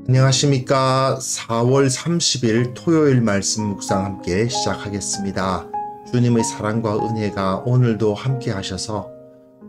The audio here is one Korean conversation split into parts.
안녕하십니까. 4월 30일 토요일 말씀 묵상 함께 시작하겠습니다. 주님의 사랑과 은혜가 오늘도 함께 하셔서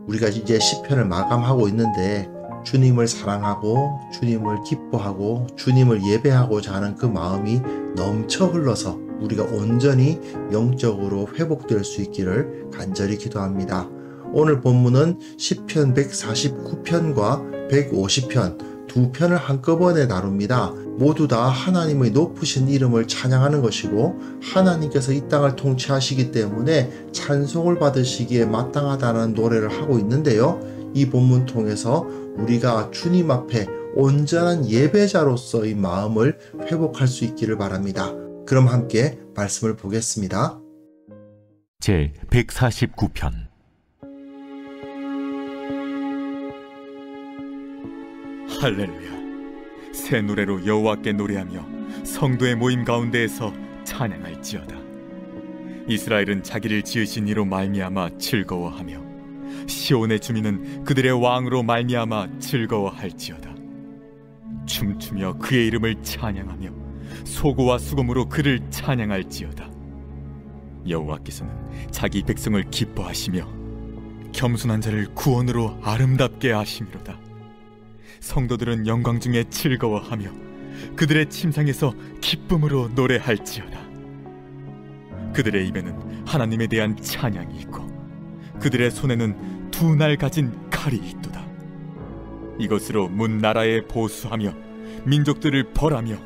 우리가 이제 시편을 마감하고 있는데 주님을 사랑하고 주님을 기뻐하고 주님을 예배하고자 하는 그 마음이 넘쳐 흘러서 우리가 온전히 영적으로 회복될 수 있기를 간절히 기도합니다. 오늘 본문은 시편 149편과 150편 두 편을 한꺼번에 다룹니다. 모두 다 하나님의 높으신 이름을 찬양하는 것이고 하나님께서 이 땅을 통치하시기 때문에 찬송을 받으시기에 마땅하다는 노래를 하고 있는데요. 이 본문 통해서 우리가 주님 앞에 온전한 예배자로서의 마음을 회복할 수 있기를 바랍니다. 그럼 함께 말씀을 보겠습니다. 제 149편 할렐루야. 새 노래로 여호와께 노래하며 성도의 모임 가운데에서 찬양할지어다. 이스라엘은 자기를 지으신 이로 말미암아 즐거워하며 시온의 주민은 그들의 왕으로 말미암아 즐거워할지어다. 춤추며 그의 이름을 찬양하며 소고와 수금으로 그를 찬양할지어다. 여호와께서는 자기 백성을 기뻐하시며 겸손한 자를 구원으로 아름답게 하심이로다. 성도들은 영광 중에 즐거워하며 그들의 침상에서 기쁨으로 노래할지어다. 그들의 입에는 하나님에 대한 찬양이 있고 그들의 손에는 두 날 가진 칼이 있도다. 이것으로 문 나라에 보수하며 민족들을 벌하며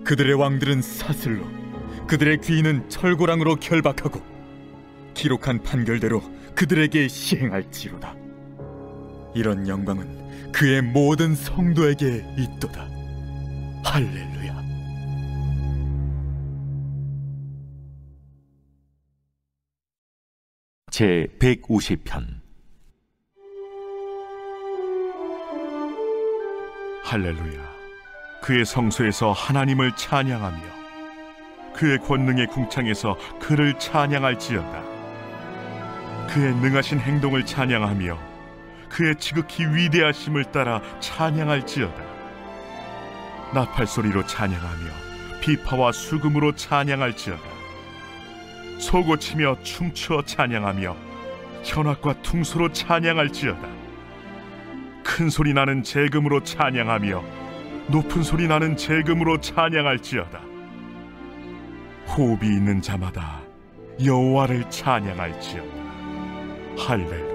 그들의 왕들은 사슬로 그들의 귀인은 철고랑으로 결박하고 기록한 판결대로 그들에게 시행할지로다. 이런 영광은 그의 모든 성도에게 있도다. 할렐루야. 제 150편 할렐루야. 그의 성소에서 하나님을 찬양하며 그의 권능의 궁창에서 그를 찬양할지어다. 그의 능하신 행동을 찬양하며 그의 지극히 위대하심을 따라 찬양할지어다. 나팔소리로 찬양하며 비파와 수금으로 찬양할지어다. 소고치며 춤추어 찬양하며 현악과 퉁소로 찬양할지어다. 큰 소리 나는 재금으로 찬양하며 높은 소리 나는 재금으로 찬양할지어다. 호흡이 있는 자마다 여호와를 찬양할지어다. 할렐루야.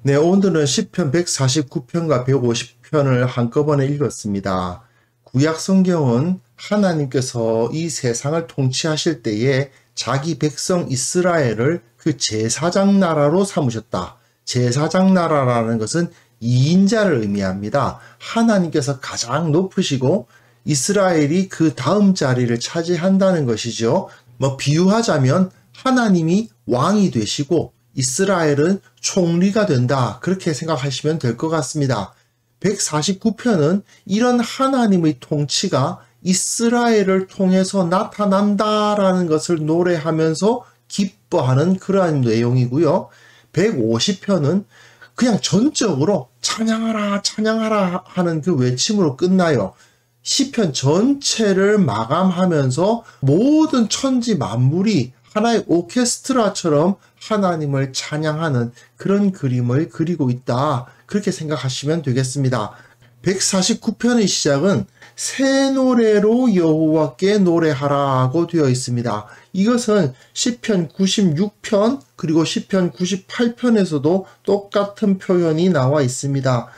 네, 오늘은 시편 149편과 150편을 한꺼번에 읽었습니다. 구약 성경은 하나님께서 이 세상을 통치하실 때에 자기 백성 이스라엘을 그 제사장 나라로 삼으셨다. 제사장 나라라는 것은 2인자를 의미합니다. 하나님께서 가장 높으시고 이스라엘이 그 다음 자리를 차지한다는 것이죠. 비유하자면 하나님이 왕이 되시고 이스라엘은 총리가 된다. 그렇게 생각하시면 될 것 같습니다. 149편은 이런 하나님의 통치가 이스라엘을 통해서 나타난다라는 것을 노래하면서 기뻐하는 그러한 내용이고요. 150편은 그냥 전적으로 찬양하라 찬양하라 하는 그 외침으로 끝나요. 시편 전체를 마감하면서 모든 천지 만물이 하나의 오케스트라처럼 하나님을 찬양하는 그런 그림을 그리고 있다. 그렇게 생각하시면 되겠습니다. 149편의 시작은 새 노래로 여호와께 노래하라고 되어 있습니다. 이것은 시편 96편 그리고 시편 98편에서도 똑같은 표현이 나와 있습니다.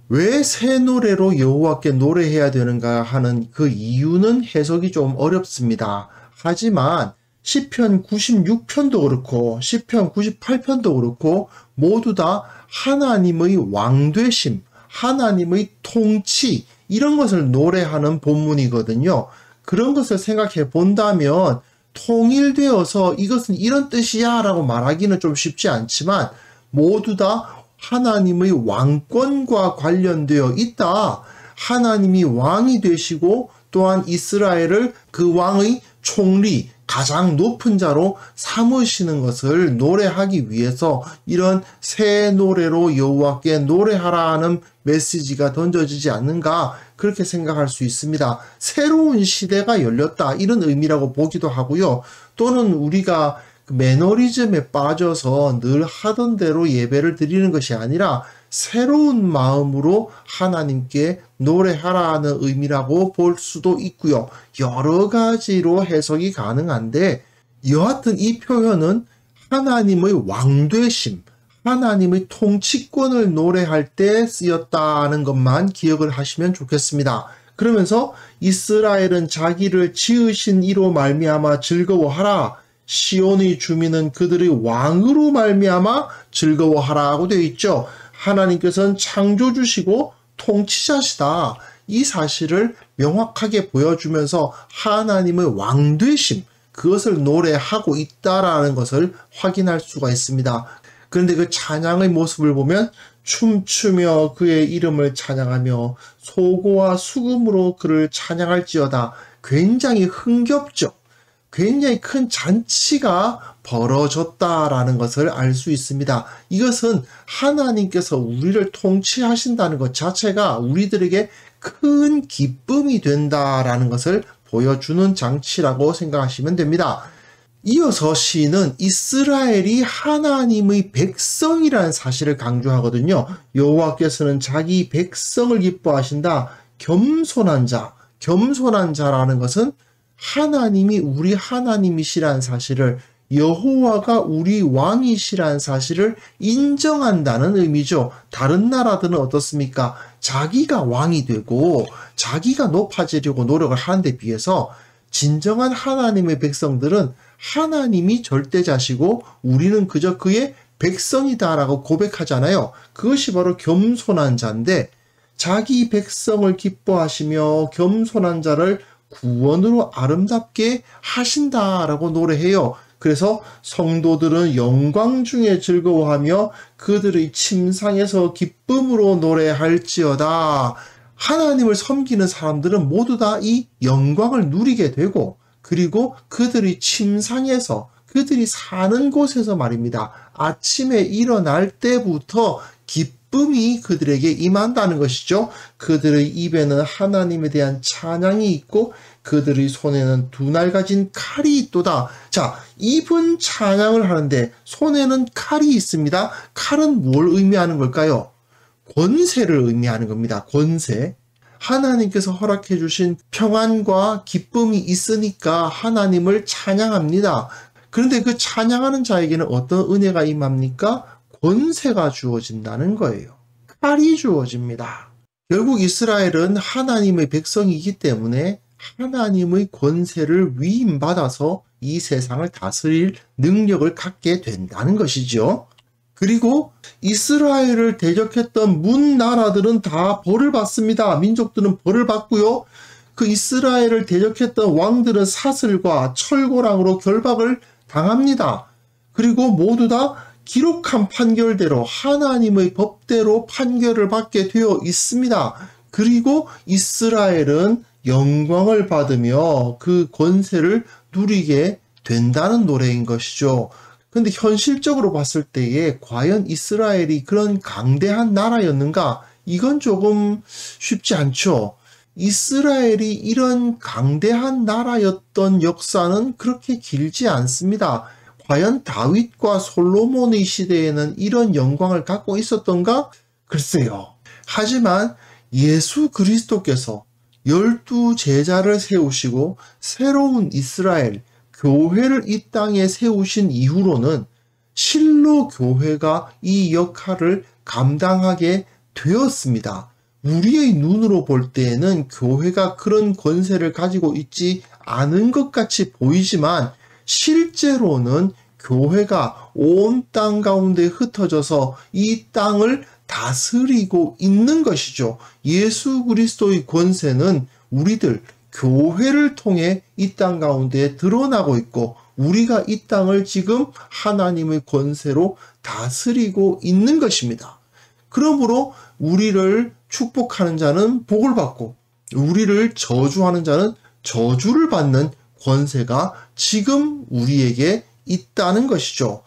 왜 새 노래로 여호와께 노래해야 되는가 하는 그 이유는 해석이 좀 어렵습니다. 하지만 시편 96편도 그렇고 시편 98편도 그렇고 모두 다 하나님의 왕되심, 하나님의 통치 이런 것을 노래하는 본문이거든요. 그런 것을 생각해 본다면 통일되어서 이것은 이런 뜻이야 라고 말하기는 좀 쉽지 않지만 모두 다 하나님의 왕권과 관련되어 있다. 하나님이 왕이 되시고 또한 이스라엘을 그 왕의 총리, 가장 높은 자로 삼으시는 것을 노래하기 위해서 이런 새 노래로 여호와께 노래하라는 메시지가 던져지지 않는가, 그렇게 생각할 수 있습니다. 새로운 시대가 열렸다, 이런 의미라고 보기도 하고요. 또는 우리가 매너리즘에 빠져서 늘 하던 대로 예배를 드리는 것이 아니라 새로운 마음으로 하나님께 노래하라는 의미라고 볼 수도 있고요. 여러 가지로 해석이 가능한데, 여하튼 이 표현은 하나님의 왕되심, 하나님의 통치권을 노래할 때 쓰였다는 것만 기억을 하시면 좋겠습니다. 그러면서 이스라엘은 자기를 지으신 이로 말미암아 즐거워하라, 시온의 주민은 그들의 왕으로 말미암아 즐거워하라고 되어 있죠. 하나님께서는 창조주시고 통치자시다, 이 사실을 명확하게 보여주면서 하나님의 왕되심, 그것을 노래하고 있다라는 것을 확인할 수가 있습니다. 그런데 그 찬양의 모습을 보면 춤추며 그의 이름을 찬양하며 소고와 수금으로 그를 찬양할지어다, 굉장히 흥겹죠. 굉장히 큰 잔치가 벌어졌다라는 것을 알 수 있습니다. 이것은 하나님께서 우리를 통치하신다는 것 자체가 우리들에게 큰 기쁨이 된다라는 것을 보여주는 장치라고 생각하시면 됩니다. 이어서 시인은 이스라엘이 하나님의 백성이라는 사실을 강조하거든요. 여호와께서는 자기 백성을 기뻐하신다. 겸손한 자, 겸손한 자라는 것은 하나님이 우리 하나님이시라는 사실을, 여호와가 우리 왕이시라는 사실을 인정한다는 의미죠. 다른 나라들은 어떻습니까? 자기가 왕이 되고 자기가 높아지려고 노력을 하는 데 비해서 진정한 하나님의 백성들은 하나님이 절대자시고 우리는 그저 그의 백성이다라고 고백하잖아요. 그것이 바로 겸손한 자인데, 자기 백성을 기뻐하시며 겸손한 자를 구원으로 아름답게 하신다라고 노래해요. 그래서 성도들은 영광 중에 즐거워하며 그들의 침상에서 기쁨으로 노래할지어다. 하나님을 섬기는 사람들은 모두 다 이 영광을 누리게 되고, 그리고 그들의 침상에서, 그들이 사는 곳에서 말입니다, 아침에 일어날 때부터 기쁨이 그들에게 임한다는 것이죠. 그들의 입에는 하나님에 대한 찬양이 있고 그들의 손에는 두 날 가진 칼이 있도다. 자, 입은 찬양을 하는데 손에는 칼이 있습니다. 칼은 뭘 의미하는 걸까요? 권세를 의미하는 겁니다. 권세. 하나님께서 허락해 주신 평안과 기쁨이 있으니까 하나님을 찬양합니다. 그런데 그 찬양하는 자에게는 어떤 은혜가 임합니까? 권세가 주어진다는 거예요. 칼이 주어집니다. 결국 이스라엘은 하나님의 백성이기 때문에 하나님의 권세를 위임받아서 이 세상을 다스릴 능력을 갖게 된다는 것이죠. 그리고 이스라엘을 대적했던 문 나라들은 다 벌을 받습니다. 민족들은 벌을 받고요. 그 이스라엘을 대적했던 왕들은 사슬과 철고랑으로 결박을 당합니다. 그리고 모두 다 기록한 판결대로 하나님의 법대로 판결을 받게 되어 있습니다. 그리고 이스라엘은 영광을 받으며 그 권세를 누리게 된다는 노래인 것이죠. 근데 현실적으로 봤을 때에 과연 이스라엘이 그런 강대한 나라였는가? 이건 조금 쉽지 않죠. 이스라엘이 이런 강대한 나라였던 역사는 그렇게 길지 않습니다. 과연 다윗과 솔로몬의 시대에는 이런 영광을 갖고 있었던가? 글쎄요. 하지만 예수 그리스도께서 12 제자를 세우시고 새로운 이스라엘, 교회를 이 땅에 세우신 이후로는 실로 교회가 이 역할을 감당하게 되었습니다. 우리의 눈으로 볼 때에는 교회가 그런 권세를 가지고 있지 않은 것 같이 보이지만 실제로는 교회가 온 땅 가운데 흩어져서 이 땅을 다스리고 있는 것이죠. 예수 그리스도의 권세는 우리들 교회를 통해 이 땅 가운데 드러나고 있고 우리가 이 땅을 지금 하나님의 권세로 다스리고 있는 것입니다. 그러므로 우리를 축복하는 자는 복을 받고 우리를 저주하는 자는 저주를 받는 권세가 지금 우리에게 있다는 것이죠.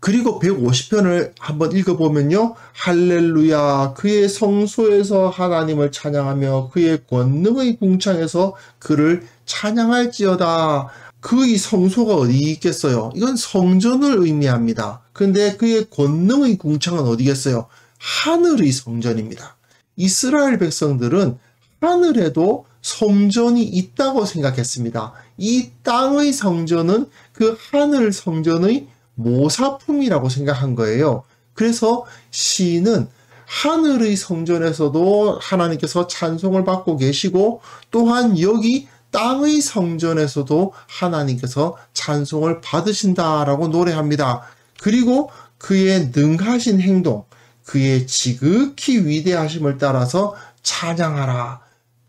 그리고 150편을 한번 읽어보면요. 할렐루야, 그의 성소에서 하나님을 찬양하며 그의 권능의 궁창에서 그를 찬양할지어다. 그의 성소가 어디 있겠어요? 이건 성전을 의미합니다. 근데 그의 권능의 궁창은 어디겠어요? 하늘의 성전입니다. 이스라엘 백성들은 하늘에도 성전이 있다고 생각했습니다. 이 땅의 성전은 그 하늘 성전의 모사품이라고 생각한 거예요. 그래서 시인은 하늘의 성전에서도 하나님께서 찬송을 받고 계시고 또한 여기 땅의 성전에서도 하나님께서 찬송을 받으신다라고 노래합니다. 그리고 그의 능하신 행동, 그의 지극히 위대하심을 따라서 찬양하라.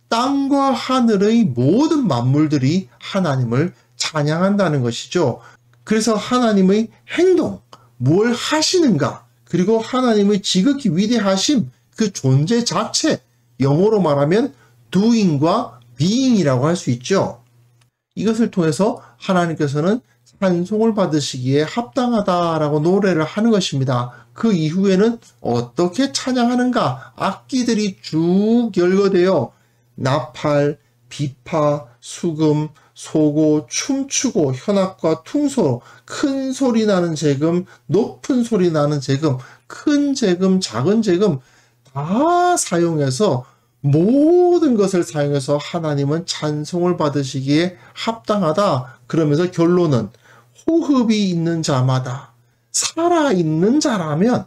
땅과 하늘의 모든 만물들이 하나님을 찬양한다는 것이죠. 그래서 하나님의 행동, 뭘 하시는가, 그리고 하나님의 지극히 위대하심, 그 존재 자체, 영어로 말하면 doing과 being이라고 할 수 있죠. 이것을 통해서 하나님께서는 찬송을 받으시기에 합당하다라고 노래를 하는 것입니다. 그 이후에는 어떻게 찬양하는가? 악기들이 쭉 열거되어 나팔, 비파, 수금, 소고, 춤추고, 현악과 퉁소로, 큰 소리 나는 재금, 높은 소리 나는 재금, 큰 재금, 작은 재금 다 사용해서 모든 것을 사용해서 하나님은 찬송을 받으시기에 합당하다. 그러면서 결론은 호흡이 있는 자마다 살아있는 자라면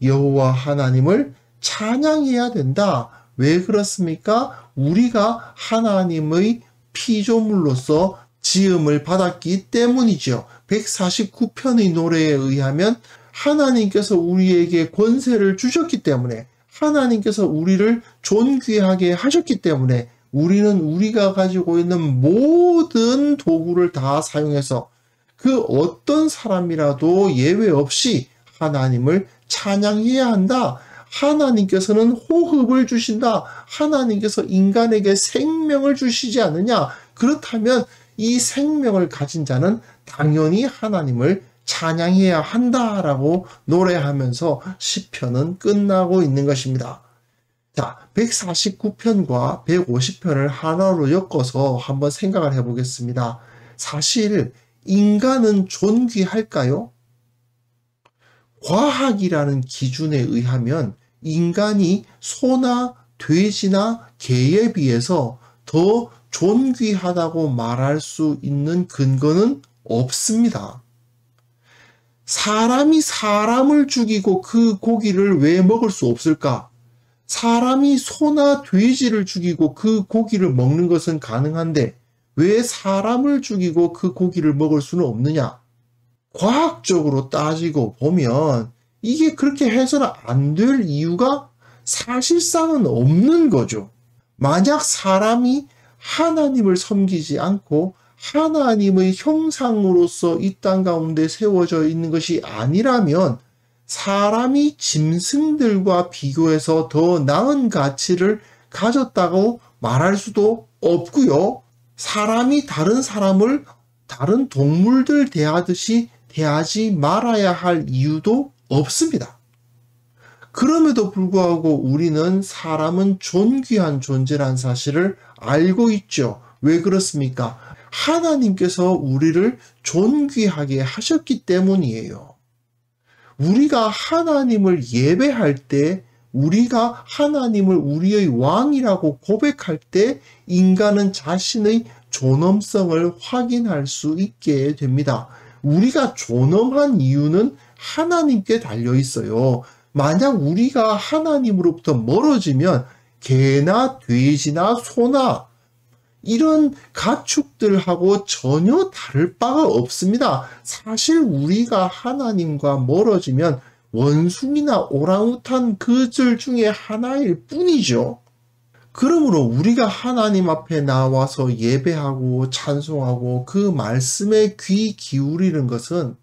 여호와 하나님을 찬양해야 된다. 왜 그렇습니까? 우리가 하나님의 피조물로서 지음을 받았기 때문이죠. 149편의 노래에 의하면 하나님께서 우리에게 권세를 주셨기 때문에, 하나님께서 우리를 존귀하게 하셨기 때문에 우리는 우리가 가지고 있는 모든 도구를 다 사용해서 그 어떤 사람이라도 예외 없이 하나님을 찬양해야 한다. 하나님께서는 호흡을 주신다. 하나님께서 인간에게 생명을 주시지 않느냐. 그렇다면 이 생명을 가진 자는 당연히 하나님을 찬양해야 한다라고 노래하면서 시편은 끝나고 있는 것입니다. 자, 149편과 150편을 하나로 엮어서 한번 생각을 해보겠습니다. 사실 인간은 존귀할까요? 과학이라는 기준에 의하면 인간이 소나 돼지나 개에 비해서 더 존귀하다고 말할 수 있는 근거는 없습니다. 사람이 사람을 죽이고 그 고기를 왜 먹을 수 없을까? 사람이 소나 돼지를 죽이고 그 고기를 먹는 것은 가능한데 왜 사람을 죽이고 그 고기를 먹을 수는 없느냐? 과학적으로 따지고 보면 이게 그렇게 해서는 안 될 이유가 사실상은 없는 거죠. 만약 사람이 하나님을 섬기지 않고 하나님의 형상으로서 이 땅 가운데 세워져 있는 것이 아니라면 사람이 짐승들과 비교해서 더 나은 가치를 가졌다고 말할 수도 없고요. 사람이 다른 사람을 다른 동물들 대하듯이 대하지 말아야 할 이유도 없습니다. 그럼에도 불구하고 우리는 사람은 존귀한 존재라는 사실을 알고 있죠. 왜 그렇습니까? 하나님께서 우리를 존귀하게 하셨기 때문이에요. 우리가 하나님을 예배할 때, 우리가 하나님을 우리의 왕이라고 고백할 때 인간은 자신의 존엄성을 확인할 수 있게 됩니다. 우리가 존엄한 이유는 하나님께 달려 있어요. 만약 우리가 하나님으로부터 멀어지면 개나 돼지나 소나 이런 가축들하고 전혀 다를 바가 없습니다. 사실 우리가 하나님과 멀어지면 원숭이나 오랑우탄 그들 중에 하나일 뿐이죠. 그러므로 우리가 하나님 앞에 나와서 예배하고 찬송하고 그 말씀에 귀 기울이는 것은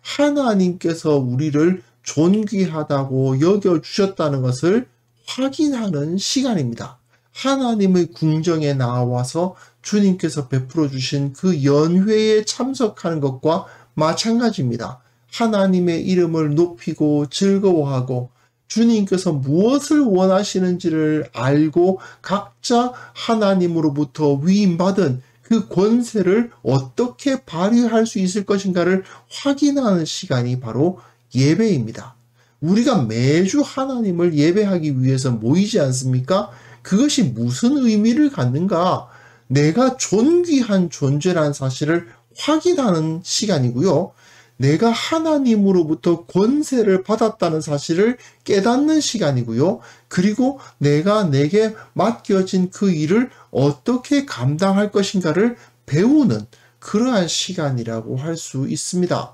하나님께서 우리를 존귀하다고 여겨주셨다는 것을 확인하는 시간입니다. 하나님의 궁정에 나와서 주님께서 베풀어 주신 그 연회에 참석하는 것과 마찬가지입니다. 하나님의 이름을 높이고 즐거워하고 주님께서 무엇을 원하시는지를 알고 각자 하나님으로부터 위임받은 그 권세를 어떻게 발휘할 수 있을 것인가를 확인하는 시간이 바로 예배입니다. 우리가 매주 하나님을 예배하기 위해서 모이지 않습니까? 그것이 무슨 의미를 갖는가? 내가 존귀한 존재라는 사실을 확인하는 시간이고요. 내가 하나님으로부터 권세를 받았다는 사실을 깨닫는 시간이고요. 그리고 내게 맡겨진 그 일을 어떻게 감당할 것인가를 배우는 그러한 시간이라고 할 수 있습니다.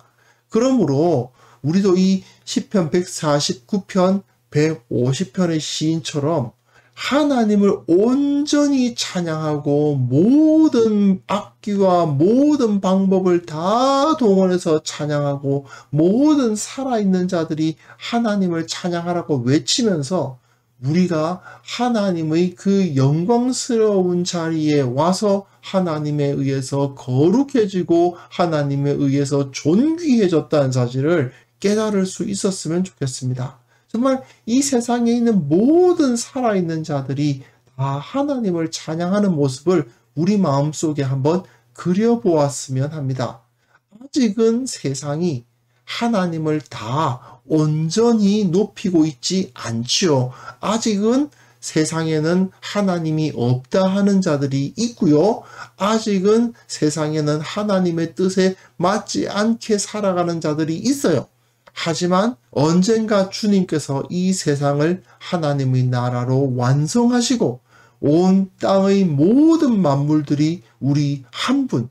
그러므로 우리도 이 시편 149편, 150편의 시인처럼 하나님을 온전히 찬양하고 모든 악기와 모든 방법을 다 동원해서 찬양하고 모든 살아있는 자들이 하나님을 찬양하라고 외치면서 우리가 하나님의 그 영광스러운 자리에 와서 하나님에 의해서 거룩해지고 하나님에 의해서 존귀해졌다는 사실을 깨달을 수 있었으면 좋겠습니다. 정말 이 세상에 있는 모든 살아있는 자들이 다 하나님을 찬양하는 모습을 우리 마음속에 한번 그려보았으면 합니다. 아직은 세상이 하나님을 다 온전히 높이고 있지 않지요. 아직은 세상에는 하나님이 없다 하는 자들이 있고요. 아직은 세상에는 하나님의 뜻에 맞지 않게 살아가는 자들이 있어요. 하지만 언젠가 주님께서 이 세상을 하나님의 나라로 완성하시고 온 땅의 모든 만물들이 우리 한 분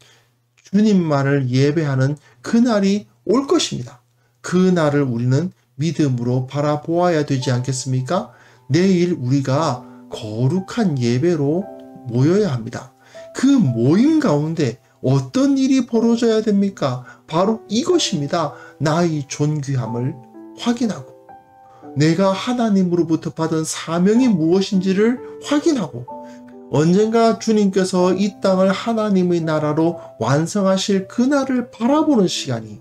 주님만을 예배하는 그날이 올 것입니다. 그 날을 우리는 믿음으로 바라보아야 되지 않겠습니까? 내일 우리가 거룩한 예배로 모여야 합니다. 그 모임 가운데 어떤 일이 벌어져야 됩니까? 바로 이것입니다. 나의 존귀함을 확인하고 내가 하나님으로부터 받은 사명이 무엇인지를 확인하고 언젠가 주님께서 이 땅을 하나님의 나라로 완성하실 그날을 바라보는 시간이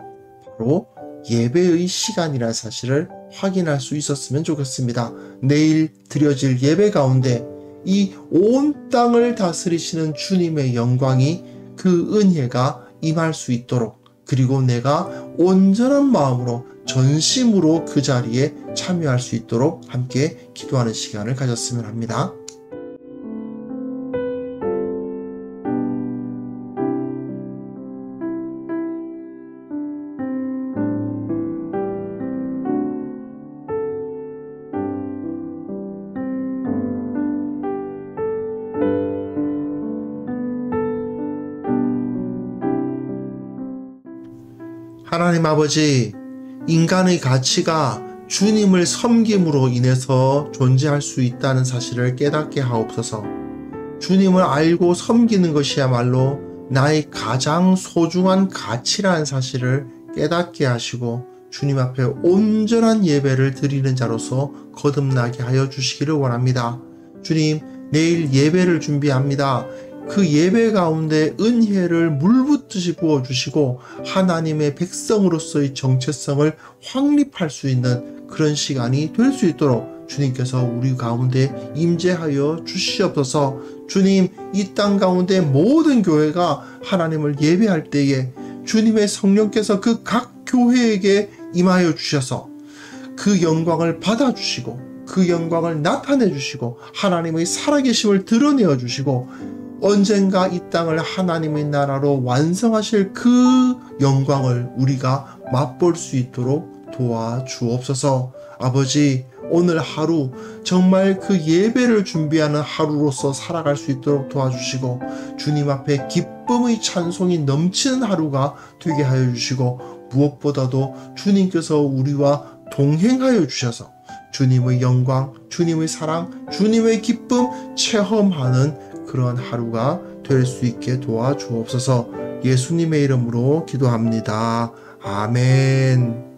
바로 예배의 시간이라는 사실을 확인할 수 있었으면 좋겠습니다. 내일 드려질 예배 가운데 이 온 땅을 다스리시는 주님의 영광이 그 은혜가 임할 수 있도록 그리고 내가 온전한 마음으로 전심으로 그 자리에 참여할 수 있도록 함께 기도하는 시간을 가졌으면 합니다. 하나님 아버지, 인간의 가치가 주님을 섬김으로 인해서 존재할 수 있다는 사실을 깨닫게 하옵소서. 주님을 알고 섬기는 것이야말로 나의 가장 소중한 가치라는 사실을 깨닫게 하시고 주님 앞에 온전한 예배를 드리는 자로서 거듭나게 하여 주시기를 원합니다. 주님, 내일 예배를 준비합니다. 그 예배 가운데 은혜를 물붓듯이 부어주시고 하나님의 백성으로서의 정체성을 확립할 수 있는 그런 시간이 될 수 있도록 주님께서 우리 가운데 임재하여 주시옵소서. 주님, 이 땅 가운데 모든 교회가 하나님을 예배할 때에 주님의 성령께서 그 각 교회에게 임하여 주셔서 그 영광을 받아주시고 그 영광을 나타내 주시고 하나님의 살아계심을 드러내어 주시고 언젠가 이 땅을 하나님의 나라로 완성하실 그 영광을 우리가 맛볼 수 있도록 도와주옵소서. 아버지, 오늘 하루 정말 그 예배를 준비하는 하루로서 살아갈 수 있도록 도와주시고 주님 앞에 기쁨의 찬송이 넘치는 하루가 되게 하여 주시고 무엇보다도 주님께서 우리와 동행하여 주셔서 주님의 영광, 주님의 사랑, 주님의 기쁨 체험하는 그런 하루가 될 수 있게 도와주옵소서. 예수님의 이름으로 기도합니다. 아멘.